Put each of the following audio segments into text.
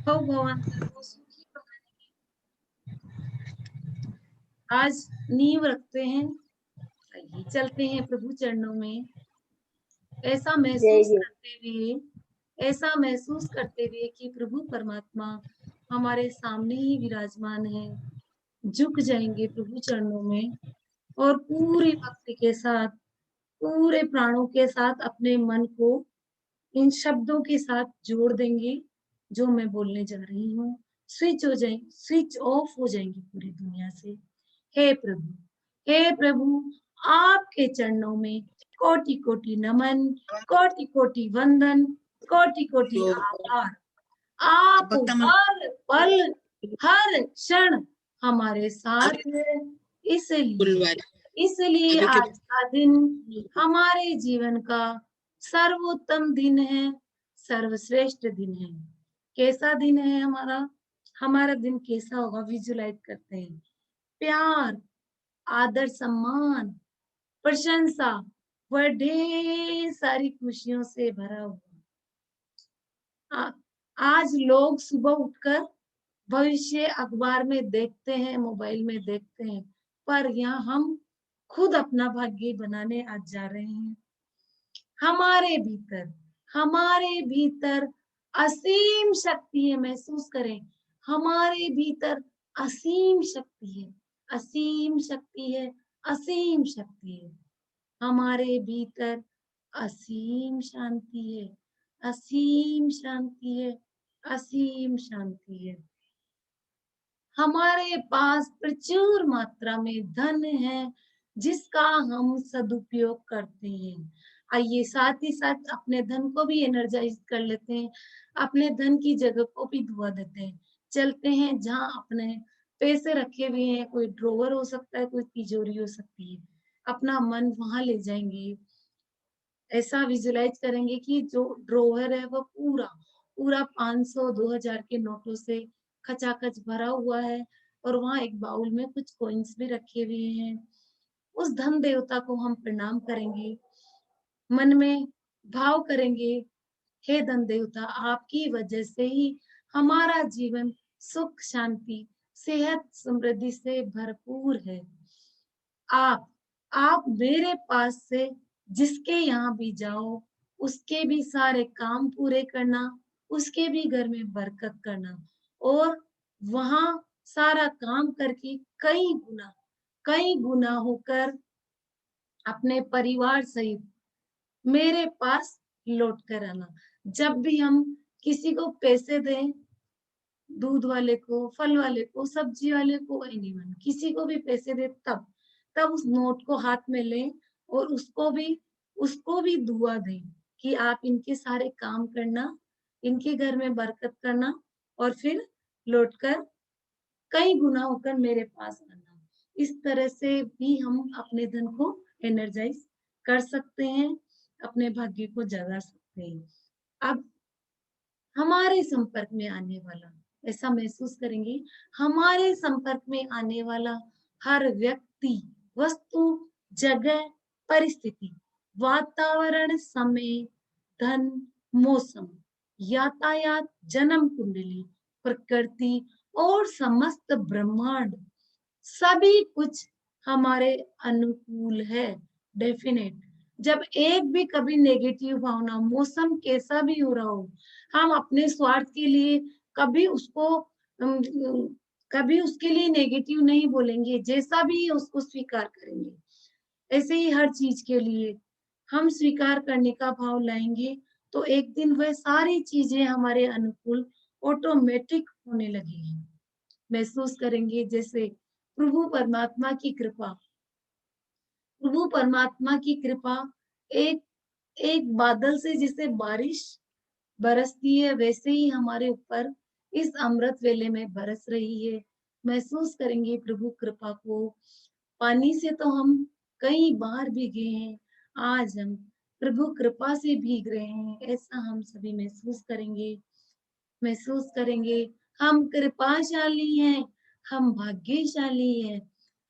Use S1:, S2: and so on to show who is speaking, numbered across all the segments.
S1: भगवान सबको सुखी बनाने की आज नींव रखते हैं। आइए चलते हैं प्रभु चरणों में। ऐसा
S2: जय
S1: महसूस
S2: जय।
S1: करते हुए ऐसा महसूस करते हुए कि प्रभु परमात्मा हमारे सामने ही विराजमान है। झुक जाएंगे प्रभु चरणों में और पूरी भक्ति के साथ, पूरे प्राणों के साथ अपने मन को इन शब्दों के साथ जोड़ देंगे जो मैं बोलने जा रही हूँ। स्विच ऑफ हो जाएंगी पूरी दुनिया से। हे प्रभु, आपके चरणों में कोटि कोटि नमन, कोटि कोटि वंदन, कोटि कोटि आभार। आप हर पल, हर क्षण हमारे साथ हैं। इसलिए आज का दिन हमारे जीवन का सर्वोत्तम दिन है, सर्वश्रेष्ठ दिन है। कैसा दिन है हमारा? हमारा दिन कैसा होगा? विजुलाइज करते हैं। प्यार, आदर, सम्मान, प्रशंसा व ढेर सारी खुशियों से भरा हुआ। आज लोग सुबह उठकर भविष्य अखबार में देखते हैं, मोबाइल में देखते हैं, पर यहाँ हम खुद अपना भाग्य बनाने आज जा रहे हैं। हमारे भीतर असीम शक्ति है। महसूस करें, हमारे भीतर असीम शक्ति है, असीम शक्ति है, असीम शक्ति है। हमारे भीतर असीम शांति है, असीम शांति है, असीम शांति है। हमारे पास प्रचुर मात्रा में धन है जिसका हम सदुपयोग करते हैं। आइए साथ ही साथ अपने धन को भी एनर्जाइज कर लेते हैं, अपने धन की जगह को भी धुआ देते हैं। चलते हैं जहाँ अपने पैसे रखे हुए हैं, कोई ड्रॉवर हो सकता है, कोई तिजोरी हो सकती है, अपना मन वहां ले जाएंगे। ऐसा विजुलाइज करेंगे कि जो ड्रॉवर है वो पूरा पूरा 500 2000 के नोटों से खचाखच भरा हुआ है और वहां एक बाउल में कुछ कॉइन्स भी रखे हुए हैं। उस धन देवता को हम प्रणाम करेंगे, मन में भाव करेंगे, हे धन देवता, आपकी वजह से ही हमारा जीवन सुख शांति सेहत समृद्धि से भरपूर है। आप आप मेरे पास से जिसके यहाँ भी जाओ उसके भी सारे काम पूरे करना, उसके भी घर में बरकत करना और वहां सारा काम करके कई गुना होकर अपने परिवार सहित मेरे पास लौट कर आना। जब भी हम किसी को पैसे दें, दूध वाले को, फल वाले को, सब्जी वाले को, एनीवन किसी को भी पैसे दे, तब उस नोट को हाथ में लें और उसको भी दुआ दें कि आप इनके सारे काम करना, इनके घर में बरकत करना और फिर लौटकर कई गुना होकर मेरे पास आना। इस तरह से भी हम अपने धन को एनर्जाइज कर सकते हैं, अपने भाग्य को जगा सकते हैं। अब हमारे संपर्क में आने वाला, ऐसा महसूस करेंगे, हमारे संपर्क में आने वाला हर व्यक्ति, वस्तु, जगह, परिस्थिति, वातावरण, समय, धन, मौसम, यातायात, जन्म कुंडली, प्रकृति और समस्त ब्रह्मांड, सभी कुछ हमारे अनुकूल है। डेफिनेट। जब एक भी कभी नेगेटिव भावना, मौसम कैसा भी हो रहा हो, हम अपने स्वार्थ के लिए कभी उसको कभी उसके लिए नेगेटिव नहीं बोलेंगे, जैसा भी है उसको स्वीकार करेंगे। ऐसे ही हर चीज के लिए हम स्वीकार करने का भाव लाएंगे तो एक दिन वह सारी चीजें हमारे अनुकूल ऑटोमेटिक होने लगेगी। महसूस करेंगे जैसे प्रभु परमात्मा की कृपा, प्रभु परमात्मा की कृपा एक एक बादल से जैसे बारिश बरसती है वैसे ही हमारे ऊपर इस अमृत वेले में बरस रही है। महसूस करेंगे प्रभु कृपा को। पानी से तो हम कई बार भीगे हैं, आज हम प्रभु कृपा से भीग रहे हैं, ऐसा हम सभी महसूस करेंगे। हम कृपाशाली हैं, हम भाग्यशाली हैं,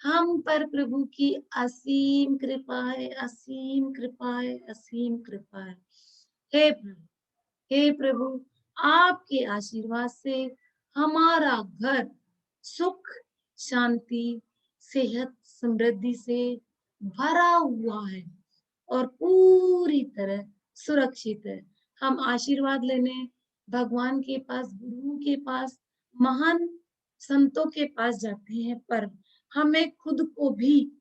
S1: हम पर प्रभु की असीम कृपा है, असीम कृपा है, असीम कृपा है। हे प्रभु, हे प्रभु, आपके आशीर्वाद से हमारा घर सुख, शांति, सेहत, समृद्धि से भरा हुआ है और पूरी तरह सुरक्षित है। हम आशीर्वाद लेने भगवान के पास, गुरुओं के पास, महान संतों के पास जाते हैं, पर हमें खुद को भी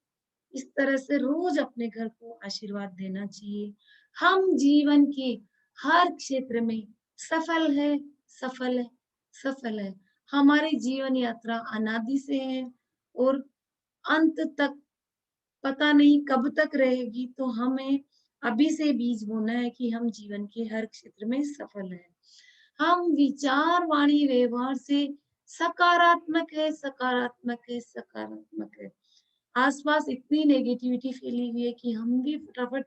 S1: इस तरह से रोज अपने घर को आशीर्वाद देना चाहिए। हम जीवन के हर क्षेत्र में सफल है, सफल है, सफल है। हमारी जीवन यात्रा अनादि से है और अंत तक पता नहीं कब तक रहेगी, तो हमें अभी से बीज बोना है कि हम जीवन के हर क्षेत्र में सफल हैं। हम विचार, वाणी, व्यवहार से सकारात्मक है, सकारात्मक है, सकारात्मक है। आस-पास इतनी नेगेटिविटी फैली हुई है कि हम भी फटाफट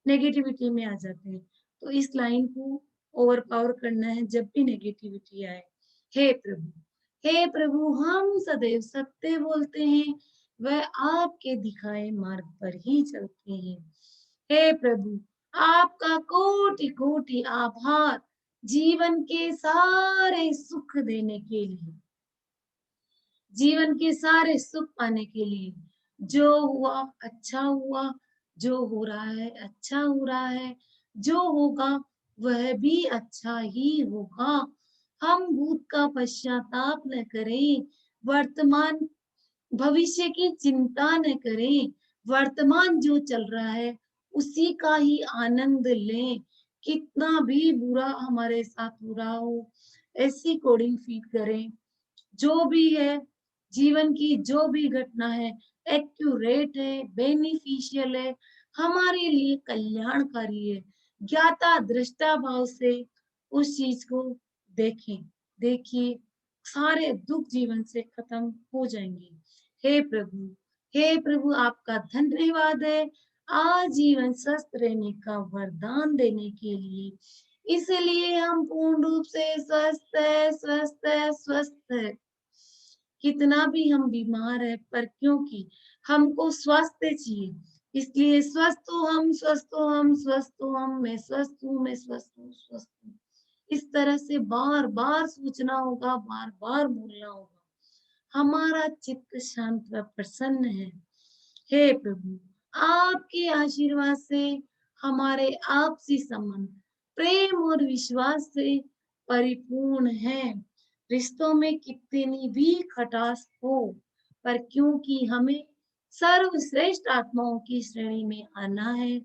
S1: नेगेटिविटी में आ जाते हैं। तो इस लाइन को ओवरपावर करना है जब भी नेगेटिविटी आए। हे प्रभु, हे प्रभु, हम सदैव सत्य बोलते हैं, वह आपके दिखाए मार्ग पर ही चलते हैं। हे प्रभु, आपका कोटि-कोटि आभार जीवन के सारे सुख देने के लिए। जीवन के सारे सुख पाने के लिए। जो हुआ अच्छा हुआ, जो हो रहा है अच्छा हो रहा है, जो होगा वह भी अच्छा ही होगा। हम भूत का पश्चाताप न करें, वर्तमान भविष्य की चिंता न करें, वर्तमान जो चल रहा है उसी का ही आनंद लें। कितना भी बुरा हमारे साथ हो रहा हो, ऐसी कोडिंग फीड करें। जो भी है, जीवन की जो भी घटना है, एक्यूरेट है, बेनिफिशियल है, हमारे लिए कल्याणकारी है। ज्ञाता दृष्टा भाव से उस चीज को देखें। देखिए, सारे दुख जीवन से खत्म हो जाएंगे। हे प्रभु, हे प्रभु, आपका धन्यवाद है आजीवन स्वस्थ रहने का वरदान देने के लिए। इसलिए हम पूर्ण रूप से स्वस्थ है, स्वस्थ है, स्वस्थ है। कितना भी हम बीमार है, पर क्योंकि हमको स्वास्थ्य चाहिए, इसलिए स्वस्थ हो हम, स्वस्थ हो हम, स्वस्थ हो हम, मैं स्वस्थ हूँ, मैं स्वस्थ हूँ, स्वस्थ हूँ। इस तरह से बार बार सोचना होगा, बार बार बोलना होगा। हमारा चित्त शांत व प्रसन्न है। हे प्रभु, आपके आशीर्वाद से हमारे आपसी संबंध प्रेम और विश्वास से परिपूर्ण है। रिश्तों में कितनी भी खटास हो, पर क्योंकि हमें सर्वश्रेष्ठ आत्माओं की श्रेणी में आना है,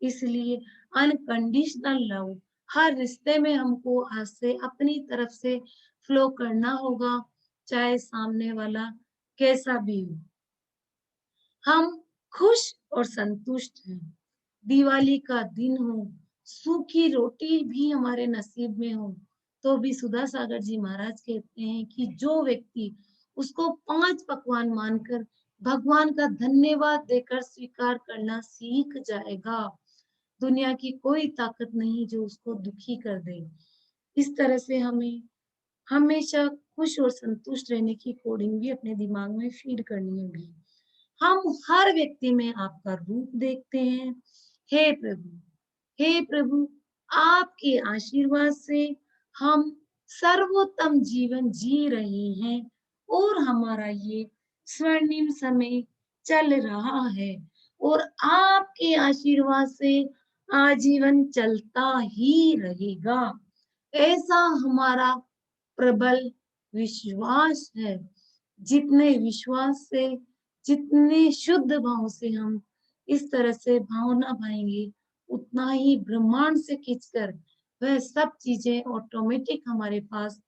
S1: इसलिए अनकंडीशनल लव हर रिश्ते में हमको आज से अपनी तरफ से फ्लो करना होगा, चाहे सामने वाला कैसा भी हो। हम खुश और संतुष्ट हैं। दिवाली का दिन हो, सूखी रोटी भी हमारे नसीब में हो, तो भी सुधा सागर जी महाराज कहते हैं कि जो व्यक्ति उसको 5 पकवान मानकर भगवान का धन्यवाद देकर स्वीकार करना सीख जाएगा, दुनिया की कोई ताकत नहीं जो उसको दुखी कर दे। इस तरह से हमें हमेशा खुश और संतुष्ट रहने की कोडिंग भी अपने दिमाग में फीड करनी होगी। हम हर व्यक्ति में आपका रूप देखते हैं। हे प्रभु, हे प्रभु, आपके आशीर्वाद से हम सर्वोत्तम जीवन जी रहे हैं और हमारा ये स्वर्णिम समय चल रहा है और आपके आशीर्वाद से आजीवन चलता ही रहेगा। ऐसा हमारा प्रबल विश्वास है। जितने विश्वास से, जितने शुद्ध भाव से हम इस तरह से भावना पाएंगे, उतना ही ब्रह्मांड से खींचकर वह सब चीजें ऑटोमेटिक हमारे पास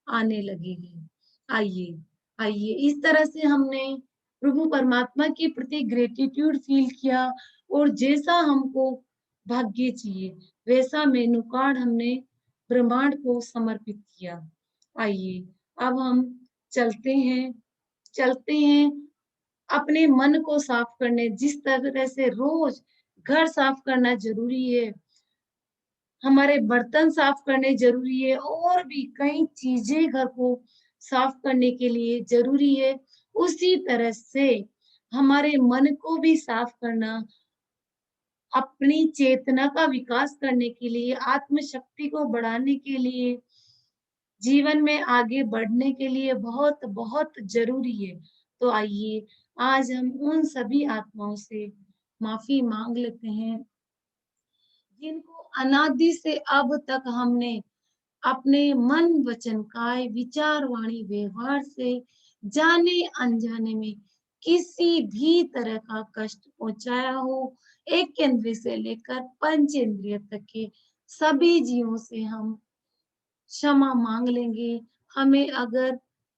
S1: आने लगेगी। आइए, आइए, इस तरह से हमने प्रभु परमात्मा के प्रति ग्रेटिट्यूड फील किया और जैसा हमको भाग्य चाहिए, वैसा मेनू कार्ड हमने ब्रह्मांड को समर्पित किया। आइए, अब हम चलते हैं, चलते हैं अपने मन को साफ करने। जिस तरह से रोज घर साफ करना जरूरी है, हमारे बर्तन साफ करने जरूरी है और भी कई चीजें घर को साफ करने के लिए जरूरी है, उसी तरह से हमारे मन को भी साफ करना, अपनी चेतना का विकास करने के लिए, आत्म शक्ति को बढ़ाने के लिए जीवन में आगे बढ़ने के लिए बहुत बहुत जरूरी है। तो आइए आज हम उन सभी आत्माओं से माफी मांग लेते हैं जिनको अनादि से अब तक हमने अपने मन वचन काय विचार वाणी व्यवहार से जाने अनजाने में किसी भी तरह का कष्ट पहुंचाया हो। एक इंद्रिय से लेकर पंच इंद्रिय तक के सभी जीवों से हम क्षमा मांग लेंगे। हमें अगर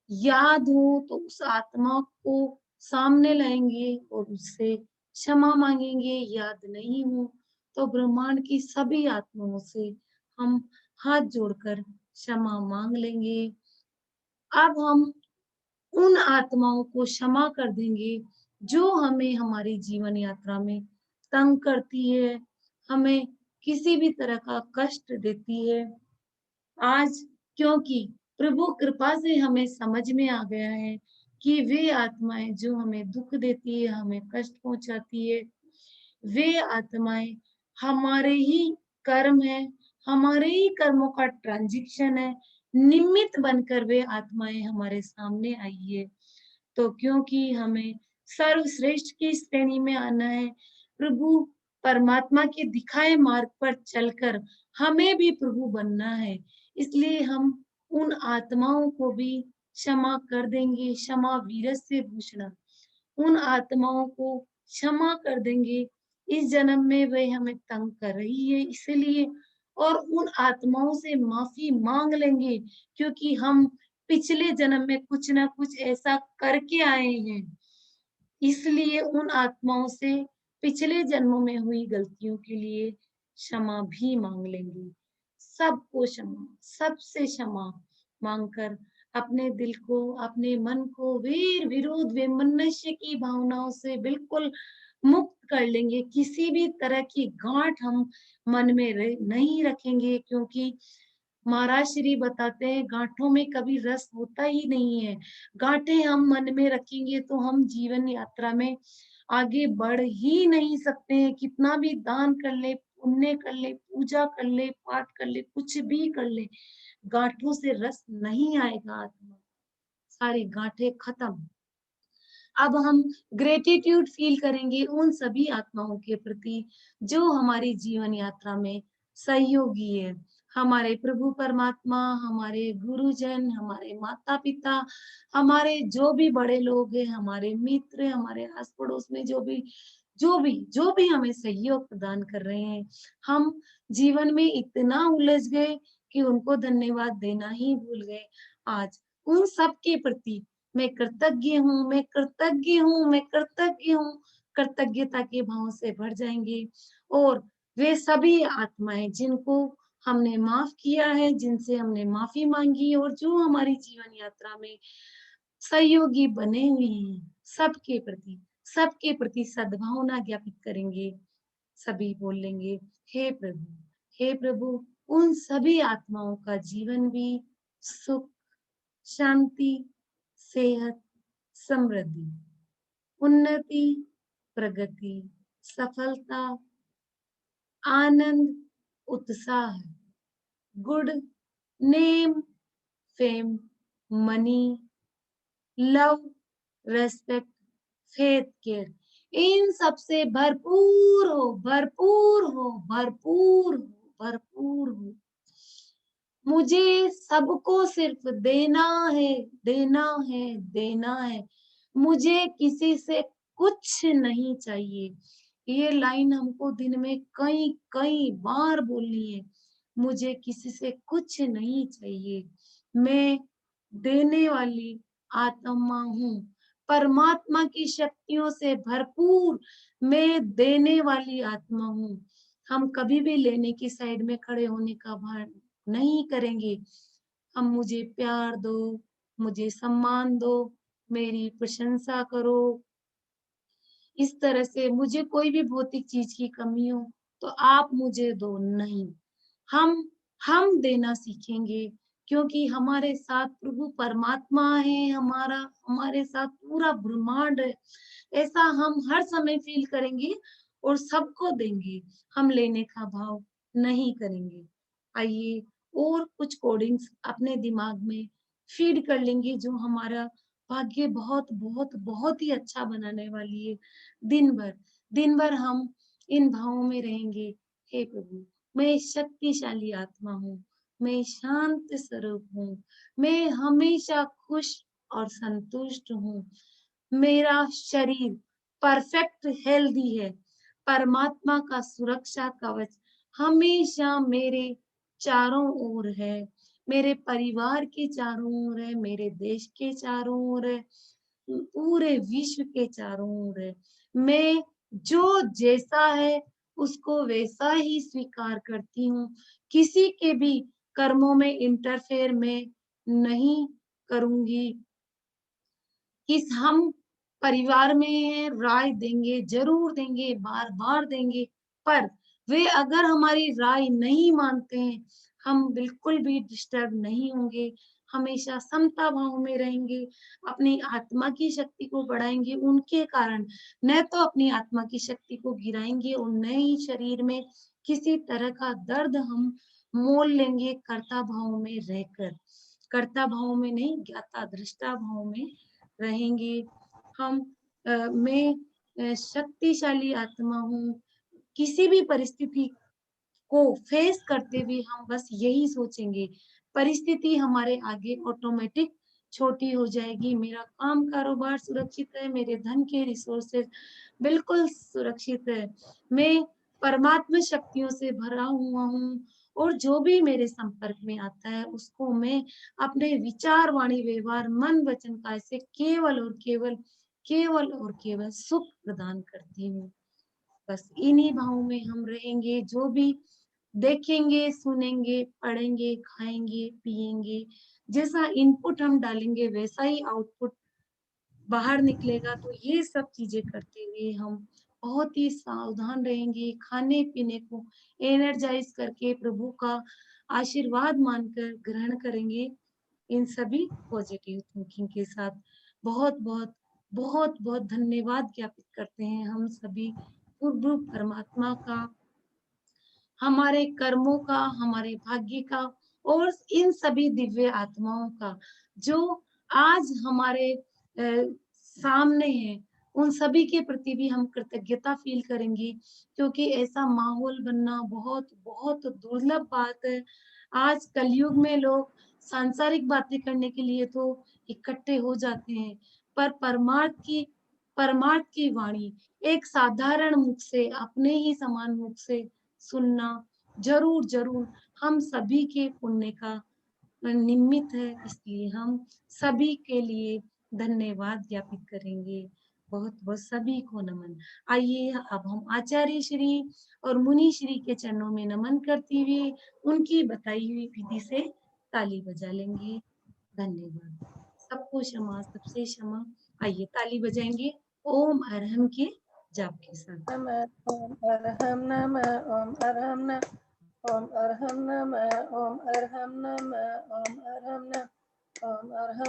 S1: याद हो तो उस आत्मा को सामने लाएंगे और उससे क्षमा मांगेंगे। याद नहीं हो तो ब्रह्मांड की सभी आत्माओं से हम हाथ जोड़कर क्षमा मांग लेंगे। अब हम उन आत्माओं को क्षमा कर देंगे जो हमें हमारी जीवन यात्रा में तंग करती है, हमें किसी भी तरह का कष्ट देती है। आज क्योंकि प्रभु कृपा से हमें समझ में आ गया है कि वे आत्माएं जो हमें दुख देती है, हमें कष्ट पहुंचाती है, वे आत्माएं हमारे ही कर्म है, हमारे ही कर्मों का ट्रांजिक्शन है। निमित्त बनकर वे आत्माएं हमारे सामने आई है। तो क्योंकि हमें सर्वश्रेष्ठ की श्रेणी में आना है, प्रभु परमात्मा के दिखाए मार्ग पर चलकर हमें भी प्रभु बनना है, इसलिए हम उन आत्माओं को भी क्षमा कर देंगे। क्षमा वीरस्य भूषणम। उन आत्माओं को क्षमा कर देंगे। इस जन्म में वे हमें तंग कर रही है इसलिए, और उन आत्माओं से माफी मांग लेंगे क्योंकि हम पिछले जन्म में कुछ ना कुछ ऐसा करके आए हैं। इसलिए उन आत्माओं से पिछले जन्मों में हुई गलतियों के लिए क्षमा भी मांग लेंगे। सबको क्षमा, सबसे क्षमा मांगकर अपने दिल को, अपने मन को वीर विरोध वैमनस्य की भावनाओं से बिल्कुल मुक्त कर लेंगे। किसी भी तरह की गांठ हम मन में नहीं रखेंगे क्योंकि महाराज श्री बताते हैं गांठों में कभी रस होता ही नहीं है। गांठें हम मन में रखेंगे तो हम जीवन यात्रा में आगे बढ़ ही नहीं सकते हैं। कितना भी दान कर ले, पुण्य कर ले, पूजा कर ले, पाठ कर ले, कुछ भी कर ले, गांठों से रस नहीं आएगा। आत्मा सारी गांठें खत्म। अब हम ग्रेटिट्यूड फील करेंगे उन सभी आत्माओं के प्रति जो हमारी जीवन यात्रा में सहयोगी है। हमारे प्रभु परमात्मा, हमारे गुरुजन, हमारे माता पिता, हमारे जो भी बड़े लोग हैं, हमारे मित्र, हमारे आस पड़ोस में जो भी हमें सहयोग प्रदान कर रहे हैं, हम जीवन में इतना उलझ गए कि उनको धन्यवाद देना ही भूल गए। आज उन सब के प्रति मैं कृतज्ञ हूँ, मैं कृतज्ञ हूँ, मैं कृतज्ञ हूँ। कृतज्ञता के भाव से भर जाएंगे और वे सभी आत्माएं जिनको हमने माफ किया है, जिनसे हमने माफी मांगी और जो हमारी जीवन यात्रा में सहयोगी बने हुए हैं, सबके प्रति सद्भावना ज्ञापित करेंगे। सभी बोलेंगे, हे प्रभु, उन सभी आत्माओं का जीवन भी सुख, शांति, सेहत, समृद्धि, उन्नति, प्रगति, सफलता, आनंद, उत्साह, good name, fame, money, love, respect, faith, care, इन सब से भरपूर हो, भरपूर हो, भरपूर हो, भरपूर हो। मुझे सबको सिर्फ देना है, देना है, देना है। मुझे किसी से कुछ नहीं चाहिए। ये लाइन हमको दिन में कई कई बार बोलनी है। मुझे किसी से कुछ नहीं चाहिए। मैं देने वाली आत्मा हूँ। परमात्मा की शक्तियों से भरपूर मैं देने वाली आत्मा हूँ। हम कभी भी लेने की साइड में खड़े होने का भान नहीं करेंगे। हम मुझे प्यार दो, मुझे सम्मान दो, मेरी प्रशंसा करो। इस तरह से मुझे कोई भी भौतिक चीज की कमी हो तो आप मुझे दो, नहीं। हम हम देना सीखेंगे क्योंकि हमारे साथ प्रभु परमात्मा है, हमारा हमारे साथ पूरा ब्रह्मांड है। ऐसा हम हर समय फील करेंगे और सबको देंगे। हम लेने का भाव नहीं करेंगे। आइए और कुछ कोडिंग्स अपने दिमाग में फीड कर लेंगे जो हमारा भाग्य बहुत बहुत बहुत ही अच्छा बनाने वाली है। दिन भर हम इन भावों में रहेंगे। हे प्रभु, मैं शक्तिशाली आत्मा हूँ, मैं शांत स्वरूप हूँ, मैं हमेशा खुश और संतुष्ट हूँ। मेरा शरीर परफेक्ट हेल्दी है। परमात्मा का सुरक्षा कवच हमेशा मेरे चारों ओर है। मेरे परिवार के चारों ओर है, मेरे देश के चारों ओर है, पूरे विश्व के चारों ओर है। मैं जो जैसा है उसको वैसा ही स्वीकार करती हूँ। किसी के भी कर्मों में इंटरफेयर मैं नहीं करूँगी। कि हम परिवार में राय देंगे, ज़रूर देंगे, बार-बार देंगे, पर वे अगर हमारी राय नहीं मानते हैं, हम बिल्कुल भी डिस्टर्ब नहीं होंगे, हमेशा समता भाव में रहेंगे, अपनी आत्मा की शक्ति को बढ़ाएँगे उनके कारण, न तो अपनी आत्मा की शक्ति को गिराएँगे और न ही शरीर में किसी तरह का दर्द हम मोल लेंगे कर्ता भाव में रहकर। कर्ता भाव में नहीं, ज्ञाता दृष्टा भाव में रहेंगे। हम मैं शक्तिशाली आत्मा हूँ। किसी भी परिस्थिति को फेस करते हुए हम बस यही सोचेंगे, परिस्थिति हमारे आगे ऑटोमेटिक छोटी हो जाएगी। मेरा काम कारोबार सुरक्षित है, मेरे धन के रिसोर्सेज बिल्कुल सुरक्षित है। मैं परमात्मा शक्तियों से भरा हुआ हूँ और जो भी मेरे संपर्क में आता है उसको मैं अपने विचार, वाणी, व्यवहार, मन, वचन, काया से केवल और केवल सुख प्रदान करती हूँ। बस इन्हीं भावों में हम रहेंगे, जो भी देखेंगे, सुनेंगे, पढ़ेंगे, खाएँगे, पिएँगे, जैसा इनपुट हम डालेंगे वैसा ही आउटपुट बाहर निकलेगा। तो ये सब चीज़ें करते हुए हम बहुत ही सावधान रहेंगे, खाने-पीने को एनर्जाइज़ करके प्रभु का आशीर्वाद मानकर ग्रहण करेंगे। इन सभी पॉजिटिव थिंकिंग के साथ बहुत-बहुत, बहुत-बहुत धन्यवाद ज्ञापित करते हैं हम सभी प्रभु परमात्मा का, हमारे कर्मों का, हमारे भाग्य का और इन सभी दिव्य आत्माओं का, जो आज हमारे सामने हैं, उन सभी के प्रति भी हम कृतज्ञता फ़ील करेंगे, क्योंकि ऐसा माहौल बनना बहुत, बहुत दुर्लभ बात है। आज कलयुग में लोग सांसारिक बातें करने के लिए तो इकट्ठे हो जाते हैं, पर परमार्थ की वाणी एक साधारण मुख से, अपने ही समान मुख से सुनना ज़रूर, ज़रूर हम सभी के पुण्य का निमित्त है, इसलिए हम सभी के लिए धन्यवाद ज्ञापित करेंगे। बहुत-बहुत सभी को नमन। आइए अब हम आचार्य श्री और मुनि श्री के चरणों में नमन करते हुए उनकी बताई हुई विधि से ताली बजा लेंगे। धन्यवाद। सबको क्षमा, सबसे क्षमा। आइए ताली बजाएँगे ओम अरहम के जाप के साथ।
S2: नमः ओम अरहम नमः ओम अरहम नमः ओम अरहम नमः ओम अरहम नमः ओम अरहम नमः ओम अरहम